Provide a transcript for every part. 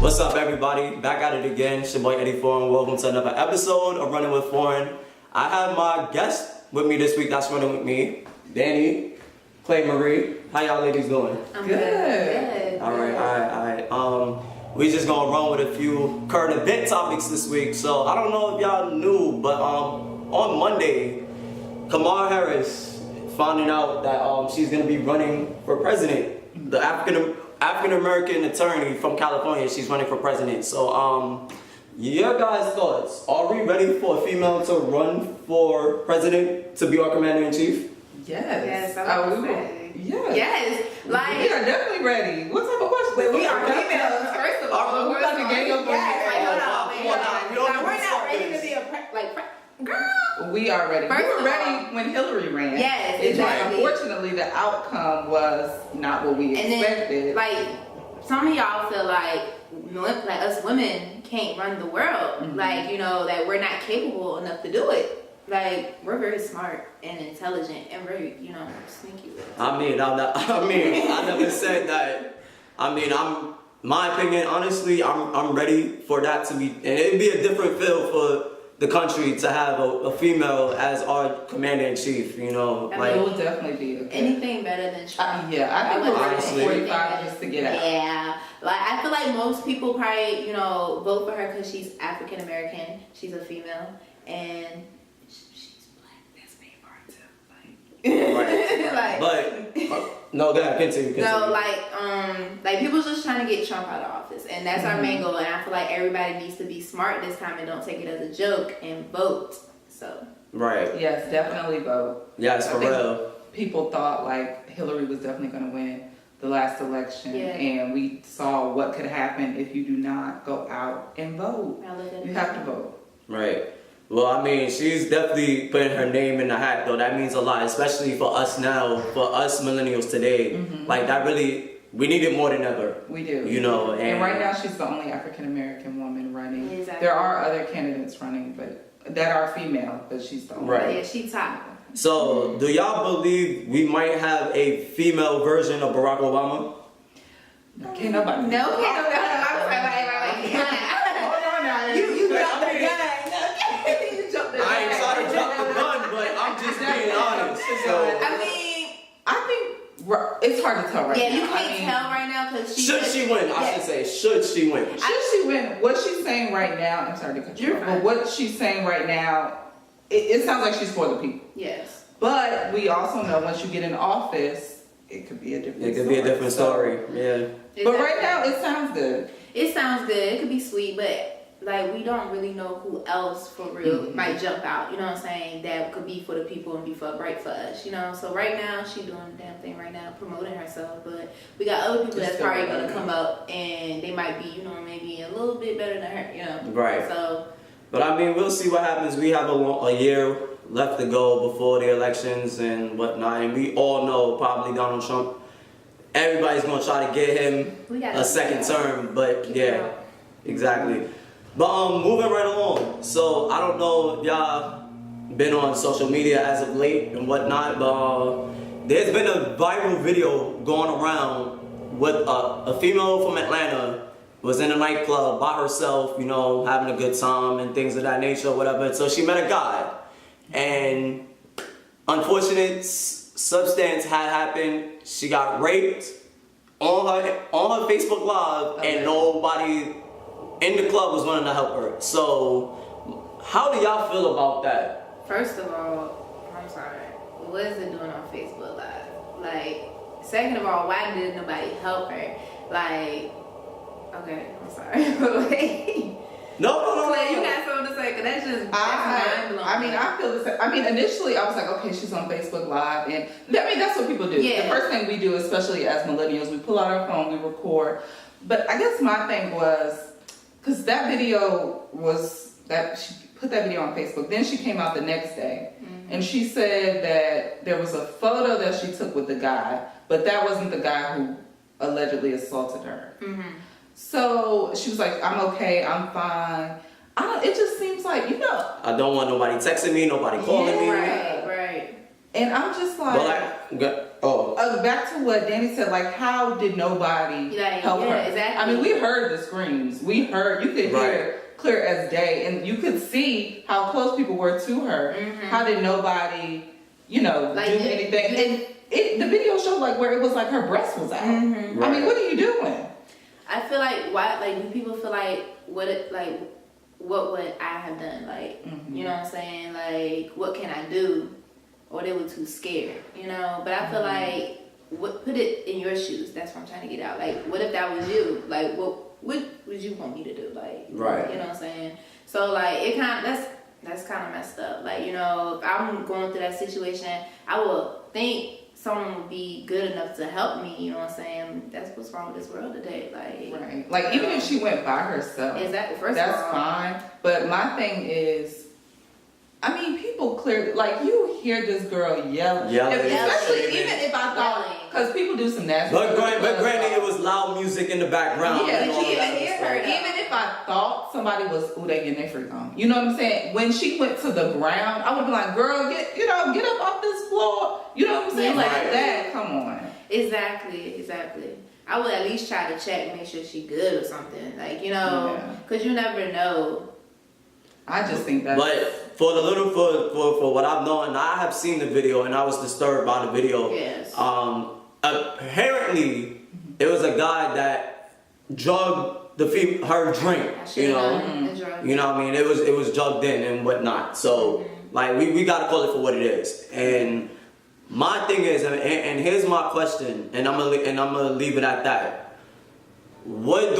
What's up, everybody? Back at it again. It's your boy Eddie Foreign. Welcome to another episode of Running with Foreign. I have my guest with me this week. That's running with me, Dani, ClayMarie. How y'all ladies doing? I'm good. All right. We just gonna run with a few current event topics this week. So I don't know if y'all knew, but on Monday, Kamala Harris finding out that she's gonna be running for president. The African American attorney from California, she's running for president. So your guys' thoughts? Are we ready for a female to run for president to be our commander in chief? Yes. Yes. Like, we are definitely ready. What type of question? We are females, first of all. We're about to get your We're not ready to be a girl. We are ready. First we were of ready all, when Hillary ran. Yes, It's exactly. Unfortunately, the outcome was not what we expected. Then, like, some of y'all feel like us women can't run the world. Mm-hmm. Like, that we're not capable enough to do it. Like, we're very smart and intelligent and very, sneaky with it. I never said that. My opinion, honestly, I'm ready for that to be, and it'd be a different feel for the country to have a female as our commander in chief. It will definitely be anything better than Trump. I think honestly, 45 just to get out. Yeah, like I feel like most people probably vote for her because she's African American, she's a female, and she's black. That's the main part too. Right. But no, go ahead, continue. No, like people just trying to get Trump out of office, and that's our main goal. And I feel like everybody needs to be smart this time and don't take it as a joke and vote. So. Right. Yes, definitely vote. Yes, for real. People thought like Hillary was definitely going to win the last election, and we saw what could happen if you do not go out and vote. You have to vote. Right. Well, she's definitely putting her name in the hat, though. That means a lot, especially for us now, for us millennials today. Mm-hmm. Like, that really, we need it more than ever. We do. And right now she's the only African American woman running. Exactly. There are other candidates running, but that are female, but she's the only. Right. Yeah, she's top. So, do y'all believe we might have a female version of Barack Obama? Can't nobody. No, can't nobody. You dropped the gun. You jumped the gun. I ain't trying to drop the gun, but I'm just being honest. So, I think it's hard to tell right now. Yeah, you can't tell right now because should she win? I should say, should she win? Should she win? What she's saying right now, I'm sorry to cut you off, but what she's saying right now, it sounds like she's for the people. Yes. But we also know once you get in office, it could be a different story. It could be a different story, yeah. But right now, it sounds good. It sounds good. It could be sweet, but like we don't really know who else for real might jump out. You know what I'm saying? That could be for the people and be right for us. So right now she's doing the damn thing right now, promoting herself. But we got other people that's probably gonna come up and they might be, maybe a little bit better than her. Right. So. But we'll see what happens. We have a year left to go before the elections and whatnot, and we all know probably Donald Trump. Everybody's gonna try to get him a second term, but yeah, exactly. But moving right along. So I don't know if y'all been on social media as of late and whatnot, but there's been a viral video going around with a female from Atlanta was in a nightclub by herself, having a good time and things of that nature, whatever. So she met a guy, and unfortunate substance had happened. She got raped on her Facebook Live, and nobody in the club was wanting to help her. So, how do y'all feel about that? First of all, I'm sorry. What is it doing on Facebook Live? Like, second of all, why did nobody help her? Like, okay, I'm sorry. No. Clay, you got something to say? Cause that's mind-blowing. I feel the same. Initially I was like, okay, she's on Facebook Live, and that's what people do. Yeah. The first thing we do, especially as millennials, we pull out our phone, we record. But I guess my thing was, because that video she put that video on Facebook. Then she came out the next day, and she said that there was a photo that she took with the guy, but that wasn't the guy who allegedly assaulted her. Mm-hmm. So she was like, I'm okay, I'm fine. It just seems like, I don't want nobody texting me, nobody calling me. Right. And I'm just like... back to what Dani said, like, how did nobody help her? Exactly. I mean, we heard the screams. You could hear clear as day, and you could see how close people were to her. Mm-hmm. How did nobody, do anything? And the video showed like where it was like her breast was out. Mm-hmm. Right. I mean, what are you doing? I feel like do people feel like what would I have done? Like, you know what I'm saying? Like, what can I do? Or they were too scared, But I feel like, put it in your shoes. That's what I'm trying to get out. Like, what if that was you? Like, what would you want me to do? Like, right. You know what I'm saying? So, like, it kind of, that's kind of messed up. Like, if I'm going through that situation, I will think someone would be good enough to help me, you know what I'm saying? That's what's wrong with this world today. Like, right. Like, even if she went by herself, exactly. That's fine. But my thing is, I mean, people clearly, like, you hear this girl yelling. Especially even if I thought, because people do some nasty stuff. But granted, it was loud music in the background. Yeah, but you even hear her. Even if I thought somebody was, ooh, they getting their freak on. You know what I'm saying? When she went to the ground, I would be like, girl, get up off this floor. You know what I'm saying? Like that, come on. Exactly. I would at least try to check, make sure she good or something. Like, because you never know. I just think that. But for what I've known, I have seen the video and I was disturbed by the video. Yes. Apparently, it was a guy that drugged her drink. You know what I mean? It was drugged in and whatnot. So like we gotta call it for what it is. And my thing is, and here's my question, and I'm gonna leave it at that. What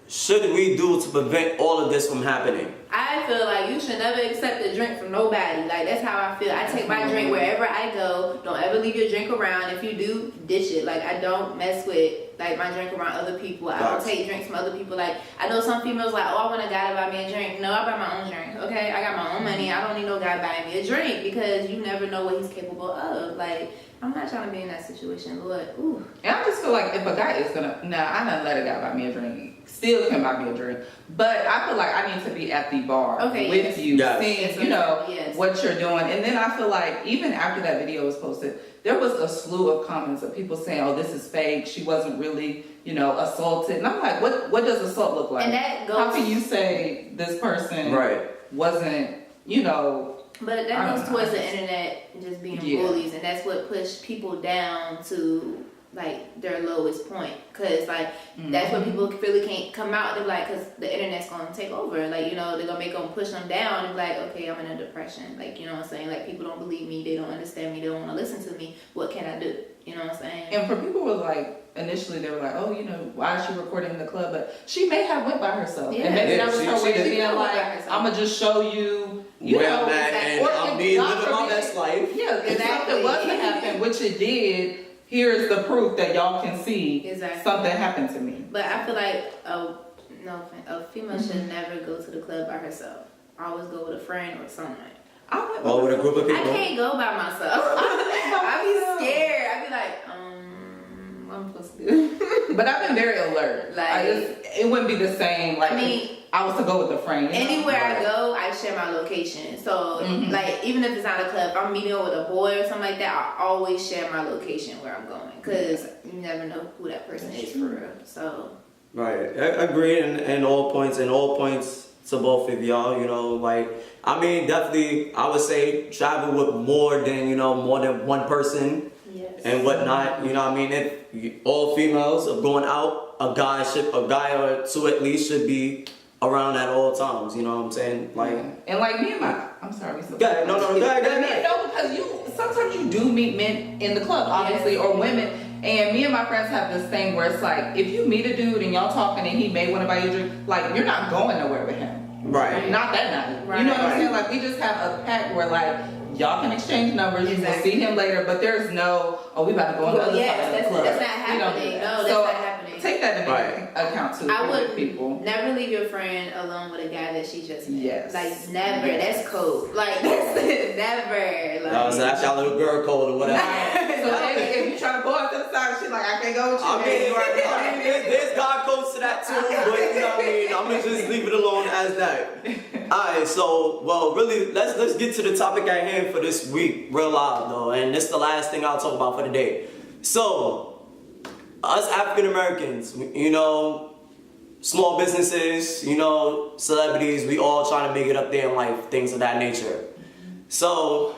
should we do to prevent all of this from happening? I feel like you should never accept a drink from nobody. Like, that's how I feel. I take my drink wherever I go. Don't ever leave your drink around. If you do, dish it. Like, I don't mess with, like, my drink around other people. I don't take drinks from other people. Like, I know some females like, oh, I want a guy to buy me a drink. No, I buy my own drink, okay? I got my own money. I don't need no guy buying me a drink because you never know what he's capable of. Like, I'm not trying to be in that situation, Lord. Ooh. And I just feel like if a guy is gonna, I don't let a guy buy me a drink. Still can buy me a drink, but I feel like I need to be at the bar with you, seeing what you're doing. And then I feel like even after that video was posted, there was a slew of comments of people saying, "Oh, this is fake. She wasn't really, assaulted." And I'm like, what does assault look like? And that goes. How can you say this person wasn't, But that goes towards the internet just being bullies, and that's what pushed people down to like their lowest point, because like that's what people really can't come out. They're like, because the internet's gonna take over, like they're gonna make them push them down and be like, okay, I'm in a depression, like what I'm saying, like people don't believe me, they don't understand me, they don't want to listen to me, what can I do? You know what I'm saying? And for people who were like, initially they were like, oh, why is she recording in the club? But she may have went by herself, and maybe that was her way of being like, I'm gonna just show you, where I'm at, and I'm living my best life. Yeah, if something was to happen, which it did. Here is the proof that y'all can see something happened to me. But I feel like a female should never go to the club by herself. Always go with a friend or someone. Or with a group of people. I can't go by myself. I be scared. I be like, what am I supposed to do? But I've been very alert. Like it wouldn't be the same. Like I was to go with a friend. Anywhere I go, I share my location. So, like, even if it's not a club, if I'm meeting with a boy or something like that, I always share my location where I'm going. Because you never know who that person is for real. So. Right. I agree in all points. And all points to both of y'all, definitely, I would say travel with more than one person. Yes. And whatnot. If all females are going out, a guy or two at least should be around at all times, you know what I'm saying? Like, and like me and I'm sorry. Go ahead. No, go ahead. No, because sometimes you do meet men in the club, obviously, or women. And me and my friends have this thing where it's like, if you meet a dude and y'all talking and he may want to buy you a drink, like you're not going nowhere with him. Right. Not that night. Right. You know what I'm saying? Like we just have a pact where like y'all can exchange numbers. You will see him later, but there's no, we about to go on the other side of the club. That's not happening. No, that's not happening. Take that into account too. I would people never leave your friend alone with a guy that she just met. Yes. Like never. Yes. That's code. Like never. Like, no, so that's y'all little girl code or whatever. So if you try to go out to the side, she's like, I can't go with you. There's God codes to that too, but I'm gonna just leave it alone as that. Alright, so really let's get to the topic at hand for this week, real live though, and this is the last thing I'll talk about for the day. So, us African Americans, you know, small businesses, you know, celebrities, we all trying to make it up there in life, things of that nature. So,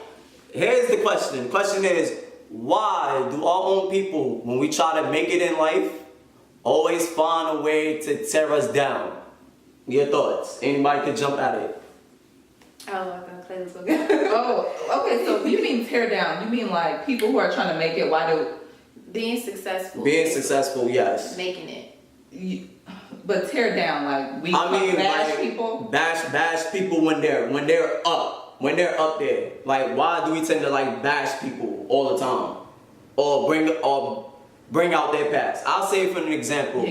here's the question. The question is, why do our own people, when we try to make it in life, always find a way to tear us down? Your thoughts? Anybody can jump at it. Oh, I thought Clay was so good. Oh, okay, so you mean tear down. You mean like people who are trying to make it, why do... Being successful. Being successful, yes. Making it. But tear down, like we bash people? Bash people when they're up there. Like, why do we tend to like bash people all the time? Or bring out their past? I'll say for an example,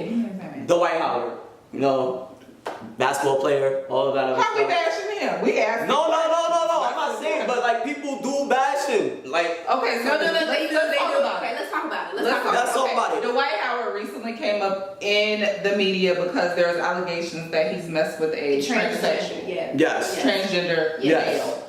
Dwight Howard, you know, basketball player, all of that other stuff. How we bashing him? We asking. No. I'm not saying, but like people do bash him. Like, okay, so they do. Okay, let's talk about it. Let's talk about it. Dwight Howard recently came up in the media because there's allegations that he's messed with a transsexual. Yeah. Yes. Transgender male.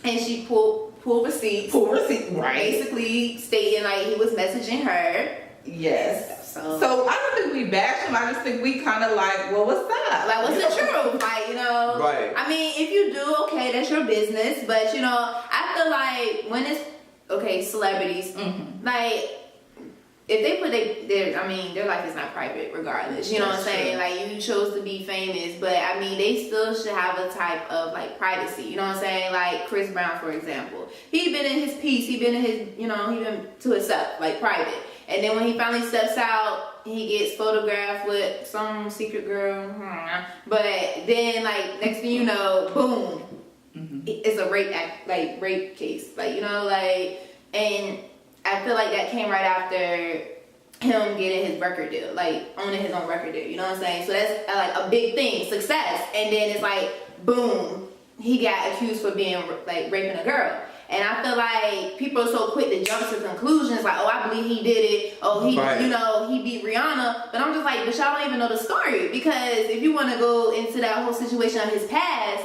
And she pulled receipts. Right. Basically stating like he was messaging her. Yes. So I don't think we bash him. I just think we kind of like, well, what's that? Like, what's the truth? Like, you know. Right. I mean, if you do, okay, that's your business. But you know, I feel like when it's celebrities, like if they put their life is not private, regardless. You know what I'm saying? Like, you chose to be famous, but I mean, they still should have a type of like privacy. You know what I'm saying? Like Chris Brown, for example, he been in his piece. He been in his, you know, he been to himself, like private. And then when he finally steps out, he gets photographed with some secret girl. But then, like, next thing you know, boom, it's a rape case. Like, you know, like, and I feel like that came right after him getting his record deal, like owning his own record deal. You know what I'm saying? So that's like a big thing, success. And then it's like, boom, he got accused for being like raping a girl. And I feel like people are so quick to jump to conclusions like, oh, I believe he did it. Oh, he, you know, he beat Rihanna. But I'm just like, but y'all don't even know the story. Because if you want to go into that whole situation of his past,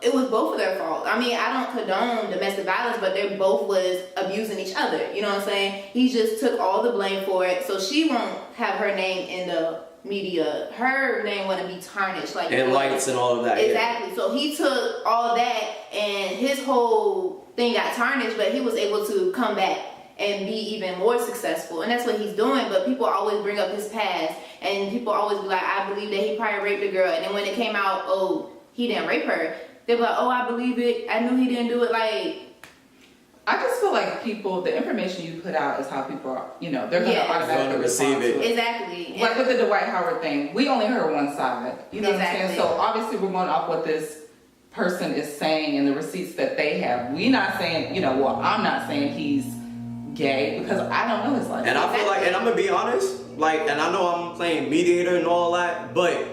it was both of their fault. I mean, I don't condone domestic violence, but they both was abusing each other. You know what I'm saying? He just took all the blame for it. So she won't have her name in the media. Her name want to be tarnished, like, and lights and all of that. Exactly. Yeah. So he took all that, and his whole thing got tarnished, but he was able to come back and be even more successful, and that's what he's doing. But people always bring up his past, and people always be like, I believe that he probably raped a girl, and then when it came out, oh, he didn't rape her, they were like, oh, I believe it, I knew he didn't do it. Like, I just feel like people, the information you put out is how people are, you know, they're going to automatically receive it. Exactly. Like with the Dwight Howard thing, we only heard one side. You know what I'm saying? So obviously we're going off what this person is saying and the receipts that they have. We're not saying, you know, well, I'm not saying he's gay because I don't know his life. And I feel like, and I'm going to be honest, like, and I know I'm playing mediator and all that, but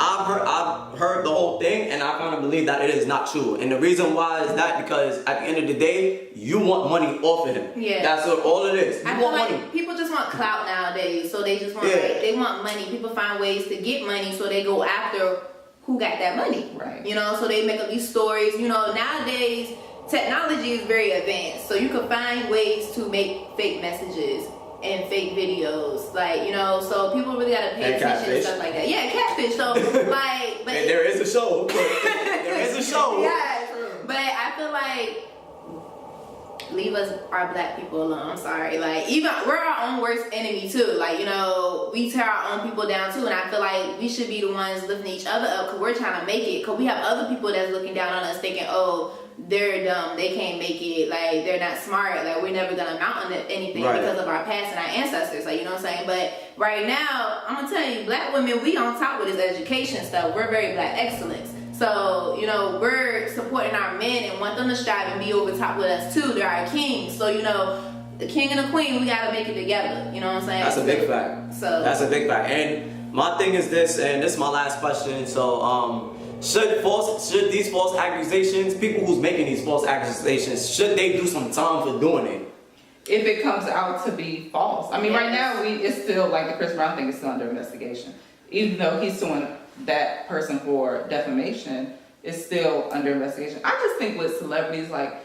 I've heard the whole thing, and I kind of believe that it is not true. And the reason why is that because at the end of the day, you want money off of him. Yeah. That's what all it is. I feel like people just want clout nowadays, so they just want they want money. People find ways to get money, so they go after who got that money. Right. You know, so they make up these stories. You know, nowadays technology is very advanced, so you can find ways to make fake messages and fake videos, like, you know, so people really gotta pay attention to stuff like that. Yeah, catfish. So like, but and there is a show. There is a show. Yeah, but I feel like leave us, our black people alone. I'm sorry. Like, even we're our own worst enemy too. Like, you know, we tear our own people down too, and I feel like we should be the ones lifting each other up because we're trying to make it. Because we have other people that's looking down on us, thinking, oh, they're dumb, they can't make it, like, they're not smart, like, we're never gonna amount on anything because of our past and our ancestors, like, you know what I'm saying? But right now, I'm gonna tell you, black women, we on top with this education stuff. We're very black excellence. So, you know, we're supporting our men and want them to strive and be over top with us too. They're our kings. So, you know, the king and the queen, we gotta make it together. You know what I'm saying? That's a big fact. So that's a big fact. And my thing is this, and this is my last question. So, should these false accusations, people who's making these false accusations, should they do some time for doing it? If it comes out to be false. I mean, right now, it's still, like the Chris Brown thing is still under investigation. Even though he's suing that person for defamation, it's still under investigation. I just think with celebrities, like,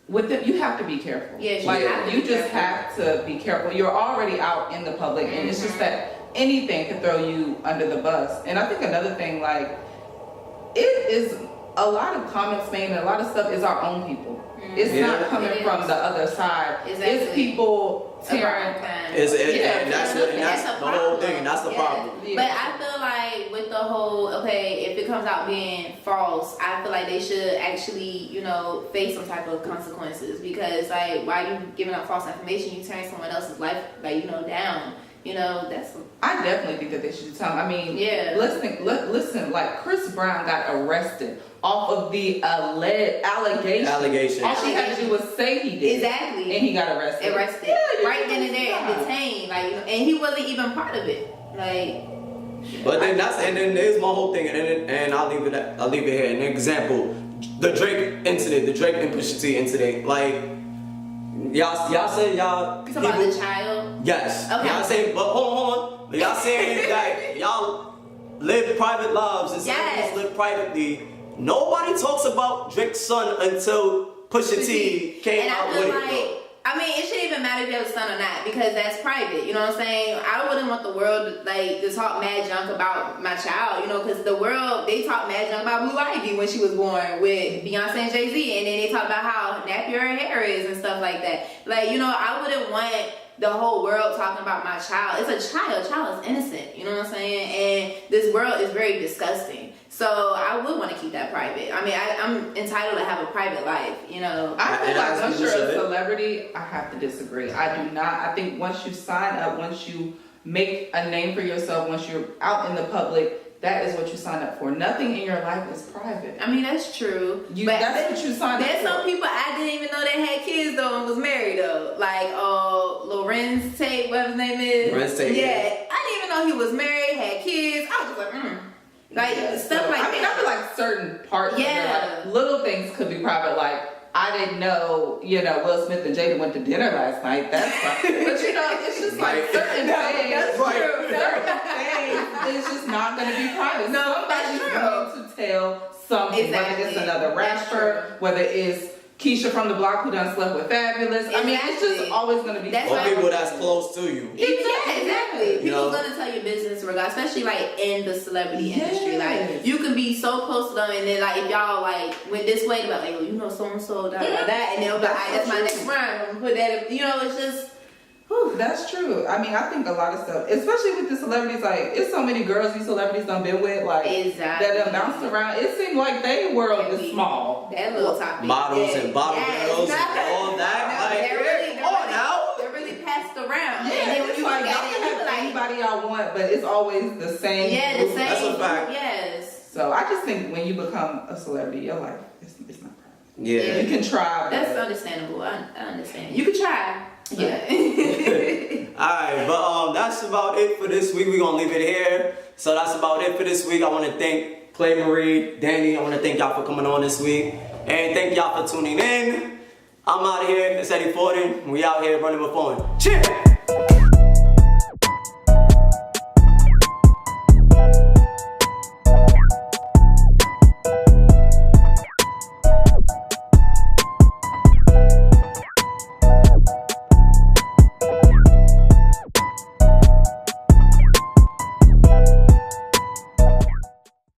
with them, you have to be careful. Yeah, you just have to be careful. You're already out in the public, and it's just that anything could throw you under the bus. And I think another thing, like, it is a lot of comments made and a lot of stuff is our own people. It's not coming from the other side. Exactly. It's people tearing. And that's the whole thing. That's the problem. Yeah. But I feel like with the whole, if it comes out being false, I feel like they should actually, face some type of consequences, because like, why you giving out false information, you turn someone else's life down. That's. I definitely think that they should do something. I mean, listen. Like, Chris Brown got arrested off of the allegation. All she had to do was say he did. Exactly. And he got arrested. Yeah, right then and there, and detained. And he wasn't even part of it. But then there's my whole thing, and I'll leave it here. An example, the Drake incident, the Drake and Pusha T incident. Like, y'all said y'all. You talking about the child? Yes. Okay. Y'all saying, but hold on. But y'all saying that y'all live private lives and celebrities live privately. Nobody talks about Drake's son until Pusha T came out with it. It shouldn't even matter if you have a son or not, because that's private. You know what I'm saying? I wouldn't want the world to talk mad junk about my child, because the world, they talk mad junk about Blue Ivy when she was born with Beyonce and Jay-Z, and then they talk about how nappy her hair is and stuff like that. I wouldn't want the whole world talking about my child. It's a child. A child is innocent. You know what I'm saying? And this world is very disgusting. So I would want to keep that private. I'm entitled to have a private life, I feel like once you're a celebrity, I have to disagree. I do not. I think once you sign up, once you make a name for yourself, once you're out in the public, that is what you sign up for. Nothing in your life is private. That's true. That's what you signed up for. There's some people I didn't even know they had kids though and was married though. Like Lorenz Tate, whatever his name is. Lorenz Tate. Yeah. I didn't even know he was married, had kids. I was just like, stuff like that. I feel like certain parts of their life, little things could be private. Like, I didn't know, Will Smith and Jada went to dinner last night. That's fine. But it's just like certain things. Certain things is just not going to be private. Somebody's going to tell something, whether it's another rapper, whether it's Keisha from the block who done slept with Fabulous. It's just always going to be people that's close to you. Exactly. People's going to tell your business regardless, especially in the celebrity industry. Like, you can be so close to them, and then if y'all went this way, they'll be like, so and so that, and they'll be like, that's my next rhyme. I'm gonna put that. It's just. Whew. That's true. I think a lot of stuff, especially with the celebrities, it's so many girls these celebrities done been with, that done bounced around. It seemed like their world is small. That little topic. Models and bottle girls and all that. They're really passed around. Yeah, and then it's like, y'all can have anybody y'all want, but it's always the same. Yeah, the same. That's a fact. Yes. So I just think when you become a celebrity, your life, it's not private. Yeah. You can try. That's understandable. I understand. You can try. Yeah. Alright, but that's about it for this week. We're gonna leave it here. So that's about it for this week. I want to thank ClayMarie, Dani. I want to thank y'all for coming on this week. And thank y'all for tuning in. I'm out of here. It's Eddie Forden. We out here running with phone. Cheers!